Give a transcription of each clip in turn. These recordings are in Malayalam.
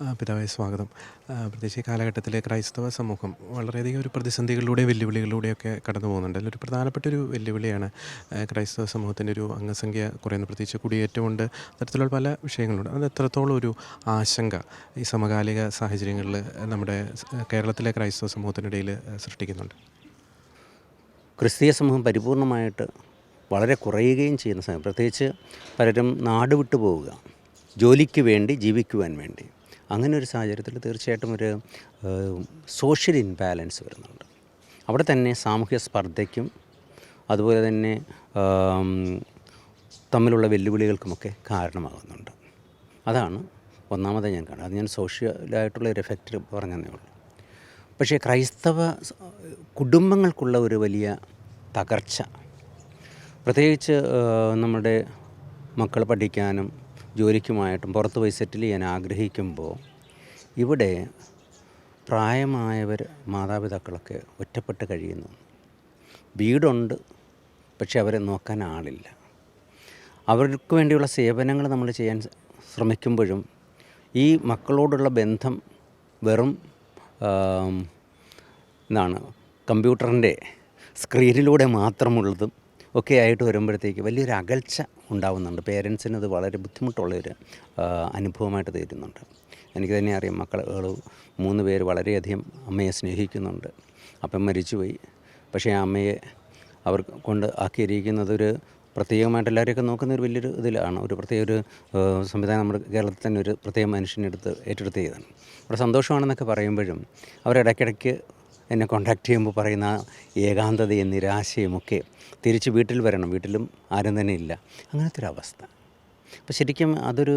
പിതാവേ സ്വാഗതം. പ്രത്യേകിച്ച് ഈ കാലഘട്ടത്തിലെ ക്രൈസ്തവ സമൂഹം വളരെയധികം ഒരു പ്രതിസന്ധികളിലൂടെയും വെല്ലുവിളികളിലൂടെയൊക്കെ കടന്നു പോകുന്നുണ്ട്. അതിലൊരു പ്രധാനപ്പെട്ടൊരു വെല്ലുവിളിയാണ് ക്രൈസ്തവ സമൂഹത്തിൻ്റെ ഒരു അംഗസംഖ്യ കുറയുന്നു. പ്രത്യേകിച്ച് കുടിയേറ്റമുണ്ട്, അത്തരത്തിലുള്ള പല വിഷയങ്ങളുണ്ട്. അത് എത്രത്തോളം ഒരു ആശങ്ക ഈ സമകാലിക സാഹചര്യങ്ങളിൽ നമ്മുടെ കേരളത്തിലെ ക്രൈസ്തവ സമൂഹത്തിനിടയിൽ സൃഷ്ടിക്കുന്നുണ്ട്? ക്രിസ്തീയ സമൂഹം പരിപൂർണമായിട്ട് വളരെ കുറയുകയും ചെയ്യുന്ന സമയം, പ്രത്യേകിച്ച് പലരും നാട് വിട്ടു പോവുക, ജോലിക്ക് വേണ്ടി, ജീവിക്കുവാൻ വേണ്ടി. അങ്ങനെ ഒരു സാഹചര്യത്തിൽ തീർച്ചയായിട്ടും ഒരു സോഷ്യൽ ഇൻബാലൻസ് വരുന്നുണ്ട്. അവിടെ തന്നെ സാമൂഹ്യ സ്പർദ്ധയ്ക്കും അതുപോലെ തന്നെ തമ്മിലുള്ള വെല്ലുവിളികൾക്കുമൊക്കെ കാരണമാകുന്നുണ്ട്. അതാണ് ഒന്നാമതായി ഞാൻ കാണുന്നത്. അത് ഞാൻ സോഷ്യലായിട്ടുള്ള ഒരു എഫക്റ്റ് പറഞ്ഞതേ ഉള്ളൂ. പക്ഷേ ക്രൈസ്തവ കുടുംബങ്ങൾക്കുള്ള ഒരു വലിയ തകർച്ച, പ്രത്യേകിച്ച് നമ്മുടെ മക്കൾ പഠിക്കാനും ജോലിക്കുമായിട്ടും പുറത്ത് പോയി സെറ്റിൽ ചെയ്യാൻ ആഗ്രഹിക്കുമ്പോൾ ഇവിടെ പ്രായമായവർ, മാതാപിതാക്കളൊക്കെ ഒറ്റപ്പെട്ട് കഴിയുന്നു. വീടുണ്ട്, പക്ഷെ അവരെ നോക്കാൻ ആളില്ല. അവർക്ക് വേണ്ടിയുള്ള സേവനങ്ങൾ നമ്മൾ ചെയ്യാൻ ശ്രമിക്കുമ്പോഴും ഈ മക്കളോടുള്ള ബന്ധം വെറും കമ്പ്യൂട്ടറിൻ്റെ സ്ക്രീനിലൂടെ മാത്രമുള്ളതും ഒക്കെ ആയിട്ട് വരുമ്പോഴത്തേക്ക് വലിയൊരു അകൽച്ച ഉണ്ടാകുന്നുണ്ട്. പേരൻസിന് അത് വളരെ ബുദ്ധിമുട്ടുള്ളൊരു അനുഭവമായിട്ട് തീരുന്നുണ്ട്. എനിക്ക് തന്നെ അറിയാം, മക്കൾ 3 പേര് വളരെയധികം അമ്മയെ സ്നേഹിക്കുന്നുണ്ട്. അപ്പം മരിച്ചുപോയി. പക്ഷേ ആ അമ്മയെ അവർ കൊണ്ട് ആക്കിയിരിക്കുന്നത് ഒരു പ്രത്യേകമായിട്ട് എല്ലാവരെയൊക്കെ നോക്കുന്ന ഒരു വലിയൊരു ഇതിലാണ്. ഒരു പ്രത്യേക ഒരു സംവിധാനം നമ്മുടെ കേരളത്തിൽ തന്നെ ഒരു പ്രത്യേക മനുഷ്യനെടുത്ത് ഏറ്റെടുത്ത് ചെയ്തതാണ്. അവിടെ സന്തോഷമാണെന്നൊക്കെ പറയുമ്പോഴും അവരിടയ്ക്കിടയ്ക്ക് എന്നെ കോൺടാക്റ്റ് ചെയ്യുമ്പോൾ പറയുന്ന ഏകാന്തതയും നിരാശയുമൊക്കെ തിരിച്ച് വീട്ടിൽ വരണം, വീട്ടിലും ആരും തന്നെ ഇല്ല, അങ്ങനത്തെ ഒരു അവസ്ഥ. അപ്പോൾ ശരിക്കും അതൊരു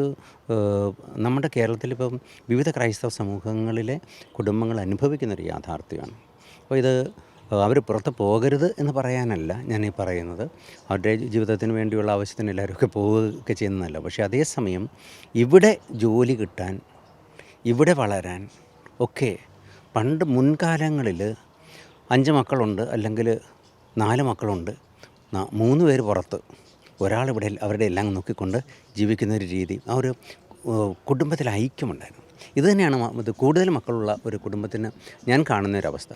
നമ്മുടെ കേരളത്തിലിപ്പം വിവിധ ക്രൈസ്തവ സമൂഹങ്ങളിലെ കുടുംബങ്ങൾ അനുഭവിക്കുന്നൊരു യാഥാർത്ഥ്യമാണ്. അപ്പോൾ ഇത് അവർ പുറത്ത് പോകരുത് എന്ന് പറയാനല്ല ഞാൻ ഈ പറയുന്നത്. അവരുടെ ജീവിതത്തിന് വേണ്ടിയുള്ള ആവശ്യത്തിന് എല്ലാവരുമൊക്കെ പോവുകയൊക്കെ ചെയ്യുന്നതല്ല. പക്ഷേ അതേസമയം ഇവിടെ ജോലി കിട്ടാൻ, ഇവിടെ വളരാൻ ഒക്കെ പണ്ട് മുൻകാലങ്ങളിൽ 5 മക്കളുണ്ട്, അല്ലെങ്കിൽ 4 മക്കളുണ്ട്, 3 പേര് പുറത്ത്, ഒരാളിവിടെ അവരുടെ എല്ലാം നോക്കിക്കൊണ്ട് ജീവിക്കുന്നൊരു രീതി, ആ ഒരു കുടുംബത്തിൽ ഐക്യമുണ്ടായിരുന്നു. ഇത് തന്നെയാണ് കൂടുതൽ മക്കളുള്ള ഒരു കുടുംബത്തിന് ഞാൻ കാണുന്നൊരവസ്ഥ.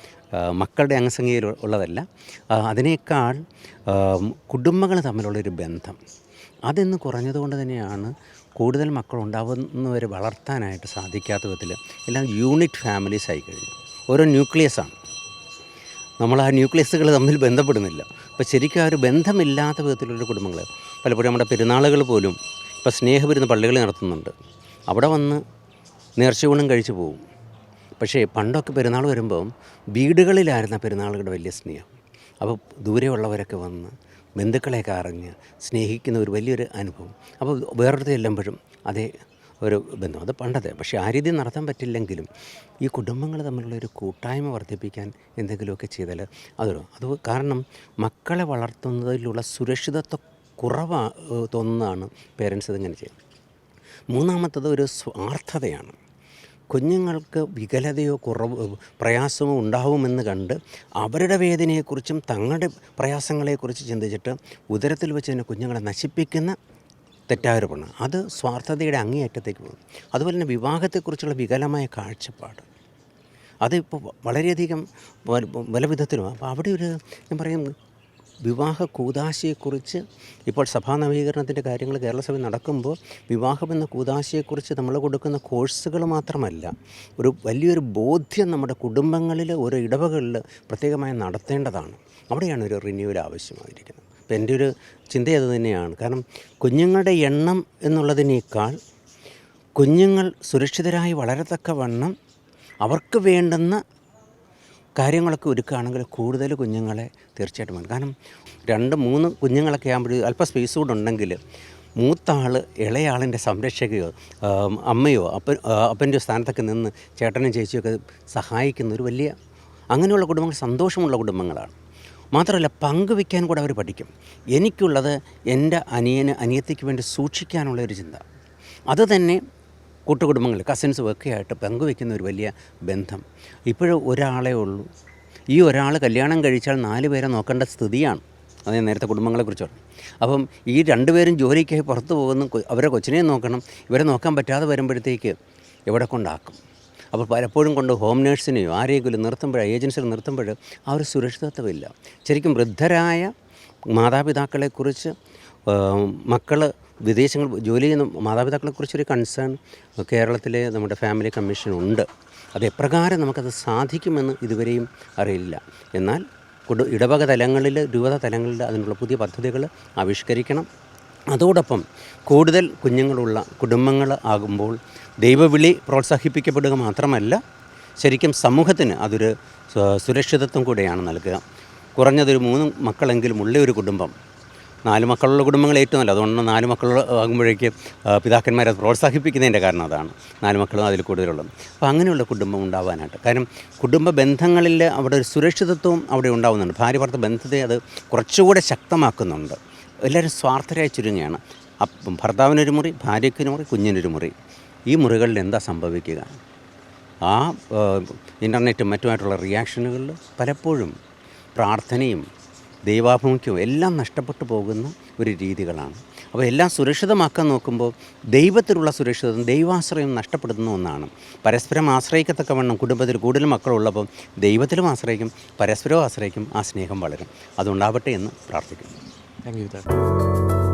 മക്കളുടെ അംഗസംഖ്യയിൽ ഉള്ളതല്ല, അതിനേക്കാൾ കുടുംബങ്ങൾ തമ്മിലുള്ളൊരു ബന്ധം അതിന്ന് കുറഞ്ഞതുകൊണ്ട് തന്നെയാണ് കൂടുതൽ മക്കളുണ്ടാവുന്നവരെ വളർത്താനായിട്ട് സാധിക്കാത്ത വിധത്തിൽ എല്ലാം യൂണിറ്റ് ഫാമിലീസ് ആയി കഴിഞ്ഞു. ഓരോ ന്യൂക്ലിയസാണ്. നമ്മൾ ആ ന്യൂക്ലിയസുകൾ തമ്മിൽ ബന്ധപ്പെടുന്നില്ല. അപ്പോൾ ശരിക്കും ആ ഒരു ബന്ധമില്ലാത്ത വിധത്തിലുള്ള കുടുംബങ്ങൾ, പലപ്പോഴും നമ്മുടെ പെരുന്നാളുകൾ പോലും ഇപ്പോൾ സ്നേഹവിരുന്ന് പള്ളികളിൽ നടത്തുന്നുണ്ട്. അവിടെ വന്ന് നേർച്ചയൂണും കഴിച്ചു പോകും. പക്ഷേ പണ്ടൊക്കെ പെരുന്നാൾ വരുമ്പം വീടുകളിലായിരുന്ന പെരുന്നാളുകളുടെ വലിയ സ്നേഹം. അപ്പോൾ ദൂരെയുള്ളവരൊക്കെ വന്ന് ബന്ധുക്കളെയൊക്കെ അറിഞ്ഞ് സ്നേഹിക്കുന്ന ഒരു വലിയൊരു അനുഭവം. അപ്പോൾ വേറൊരിടത്ത് ചെല്ലുമ്പോഴും അതേ ഒരു ബന്ധം, അത് പണ്ടത്തെ. പക്ഷേ ആ രീതി നടത്താൻ പറ്റില്ലെങ്കിലും ഈ കുടുംബങ്ങൾ തമ്മിലുള്ള ഒരു കൂട്ടായ്മ വർദ്ധിപ്പിക്കാൻ എന്തെങ്കിലുമൊക്കെ ചെയ്താൽ അത് കാരണം മക്കളെ വളർത്തുന്നതിലുള്ള സുരക്ഷിതത്വ കുറവ് തോന്നുന്നതാണ് പേരൻസ് ഇതിങ്ങനെ ചെയ്യുന്നത്. മൂന്നാമത്തത് ഒരു സ്വാർത്ഥതയാണ്. കുഞ്ഞുങ്ങൾക്ക് വികലതയോ പ്രയാസമോ ഉണ്ടാവുമെന്ന് കണ്ട് അവരുടെ വേദനയെക്കുറിച്ചും തങ്ങളുടെ പ്രയാസങ്ങളെക്കുറിച്ച് ചിന്തിച്ചിട്ട് ഉദരത്തിൽ വെച്ച് തന്നെ കുഞ്ഞുങ്ങളെ നശിപ്പിക്കുന്ന തെറ്റായൊരു പണം, അത് സ്വാർത്ഥതയുടെ അങ്ങേയറ്റത്തേക്ക് പോകും. അതുപോലെ തന്നെ വിവാഹത്തെക്കുറിച്ചുള്ള വികലമായ കാഴ്ചപ്പാട്, അതിപ്പോൾ വളരെയധികം പല വിധത്തിലും. അപ്പോൾ അവിടെ ഒരു ഞാൻ പറയും, വിവാഹ കൂദാശയെക്കുറിച്ച് ഇപ്പോൾ സഭാ നവീകരണത്തിൻ്റെ കാര്യങ്ങൾ കേരള സഭയിൽ നടക്കുമ്പോൾ വിവാഹമെന്ന കൂദാശയെക്കുറിച്ച് നമ്മൾ കൊടുക്കുന്ന കോഴ്സുകൾ മാത്രമല്ല, ഒരു വലിയൊരു ബോധ്യം നമ്മുടെ കുടുംബങ്ങളിൽ ഓരോ ഇടവകളിൽ പ്രത്യേകമായി നടത്തേണ്ടതാണ്. അവിടെയാണ് ഒരു റിന്യൂവൽ ആവശ്യമായിരിക്കുന്നത്. അപ്പോൾ എൻ്റെ ഒരു ചിന്ത അത് തന്നെയാണ്. കാരണം കുഞ്ഞുങ്ങളുടെ എണ്ണം എന്നുള്ളതിനേക്കാൾ കുഞ്ഞുങ്ങൾ സുരക്ഷിതരായി വളരത്തക്കവണ്ണം അവർക്ക് വേണ്ടുന്ന കാര്യങ്ങളൊക്കെ ഒരുക്കുകയാണെങ്കിൽ കൂടുതൽ കുഞ്ഞുങ്ങളെ തീർച്ചയായിട്ടും വേണം. കാരണം 2-3 കുഞ്ഞുങ്ങളൊക്കെ ആകുമ്പോൾ അല്പം സ്പേസ് കൂടെ ഉണ്ടെങ്കിൽ മൂത്ത ആൾ ഇളയാളിൻ്റെ സംരക്ഷകയോ അമ്മയോ അപ്പൻ്റെ സ്ഥാനത്തൊക്കെ നിന്ന് ചേട്ടനും ചേച്ചിയൊക്കെ സഹായിക്കുന്ന ഒരു വലിയ അങ്ങനെയുള്ള കുടുംബങ്ങൾ സന്തോഷമുള്ള കുടുംബങ്ങളാണ്. മാത്രമല്ല പങ്കുവയ്ക്കാൻ കൂടെ അവർ പഠിക്കും. എനിക്കുള്ളത് എൻ്റെ അനിയത്തിക്ക് വേണ്ടി സൂക്ഷിക്കാനുള്ളൊരു ചിന്ത, അത് തന്നെ കൂട്ടുകുടുംബങ്ങൾ കസിൻസും ഒക്കെ ആയിട്ട് പങ്കുവയ്ക്കുന്ന ഒരു വലിയ ബന്ധം. ഇപ്പോഴും ഒരാളേ ഉള്ളൂ. ഈ ഒരാൾ കല്യാണം കഴിച്ചാൽ 4 പേരെ നോക്കേണ്ട സ്ഥിതിയാണ്. അത് ഞാൻ നേരത്തെ കുടുംബങ്ങളെക്കുറിച്ച് പറഞ്ഞു. അപ്പം ഈ 2 പേരും ജോലിക്കായി പുറത്ത് പോകുന്നു, അവരെ കൊച്ചിനെ നോക്കണം, ഇവരെ നോക്കാൻ പറ്റാതെ വരുമ്പോഴത്തേക്ക് എവിടെ കൊണ്ടാക്കും? അപ്പോൾ പലപ്പോഴും കൊണ്ട് ഹോം നേഴ്സിനെയോ ആരെങ്കിലും നിർത്തുമ്പോൾ, ഏജൻസികൾ നിർത്തുമ്പോൾ ആ ഒരു സുരക്ഷിതത്വമില്ല. ശരിക്കും വൃദ്ധരായ മാതാപിതാക്കളെക്കുറിച്ച് മക്കൾ വിദേശങ്ങൾ ജോലി ചെയ്യുന്ന മാതാപിതാക്കളെക്കുറിച്ചൊരു കൺസേൺ കേരളത്തിലെ നമ്മുടെ ഫാമിലി കമ്മീഷൻ ഉണ്ട്. അത് എപ്രകാരം നമുക്കത് സാധിക്കുമെന്ന് ഇതുവരെയും അറിയില്ല. എന്നാൽ ഇടവക തലങ്ങളിൽ, രൂപത തലങ്ങളിൽ അതിനുള്ള പുതിയ പദ്ധതികൾ ആവിഷ്കരിക്കണം. അതോടൊപ്പം കൂടുതൽ കുഞ്ഞുങ്ങളുള്ള കുടുംബങ്ങൾ ആകുമ്പോൾ ദൈവവിളി പ്രോത്സാഹിപ്പിക്കപ്പെടുക മാത്രമല്ല, ശരിക്കും സമൂഹത്തിന് അതൊരു സുരക്ഷിതത്വം കൂടെയാണ് നൽകുക. കുറഞ്ഞതൊരു 3 മക്കളെങ്കിലും ഉള്ള ഒരു കുടുംബം, 4 മക്കളുള്ള കുടുംബങ്ങൾ ഏറ്റവും നല്ല. അതുകൊണ്ട് 4 മക്കൾ ആകുമ്പോഴേക്ക് പിതാക്കന്മാരെ പ്രോത്സാഹിപ്പിക്കുന്നതിൻ്റെ കാരണം അതാണ്, 4 മക്കളും അതിൽ കൂടുതലുള്ളത്. അപ്പോൾ അങ്ങനെയുള്ള കുടുംബം ഉണ്ടാവാനായിട്ട്, കാരണം കുടുംബ ബന്ധങ്ങളിൽ അവിടെ ഒരു സുരക്ഷിതത്വവും അവിടെ ഉണ്ടാകുന്നുണ്ട്. ഭാര്യ ഭർത്തൃ ബന്ധത്തെ അത് കുറച്ചുകൂടെ ശക്തമാക്കുന്നുണ്ട്. എല്ലാവരും സ്വാർത്ഥരായി ചുരുങ്ങിയാണ്. അപ്പം ഭർത്താവിനൊരു മുറി, ഭാര്യയ്ക്കൊരു മുറി, കുഞ്ഞിനൊരു മുറി. ഈ മുറികളിൽ എന്താ സംഭവിക്കുക? ആ ഇൻ്റർനെറ്റും മറ്റുമായിട്ടുള്ള റിയാക്ഷനുകളിൽ പലപ്പോഴും പ്രാർത്ഥനയും ദൈവാഭിമുഖ്യവും എല്ലാം നഷ്ടപ്പെട്ടു പോകുന്ന ഒരു രീതികളാണ്. അപ്പോൾ എല്ലാം സുരക്ഷിതമാക്കാൻ നോക്കുമ്പോൾ ദൈവത്തിലുള്ള സുരക്ഷിതത്വം, ദൈവാശ്രയം നഷ്ടപ്പെടുന്ന ഒന്നാണ്. പരസ്പരം ആശ്രയിക്കത്തക്കവണ്ണം കുടുംബത്തിൽ കൂടുതൽ മക്കളുള്ളപ്പോൾ ദൈവത്തിലും ആശ്രയിക്കും, പരസ്പരവും ആശ്രയിക്കും, ആ സ്നേഹം വളരും. അതുണ്ടാവട്ടെ എന്ന് പ്രാർത്ഥിക്കുന്നു. Thank you.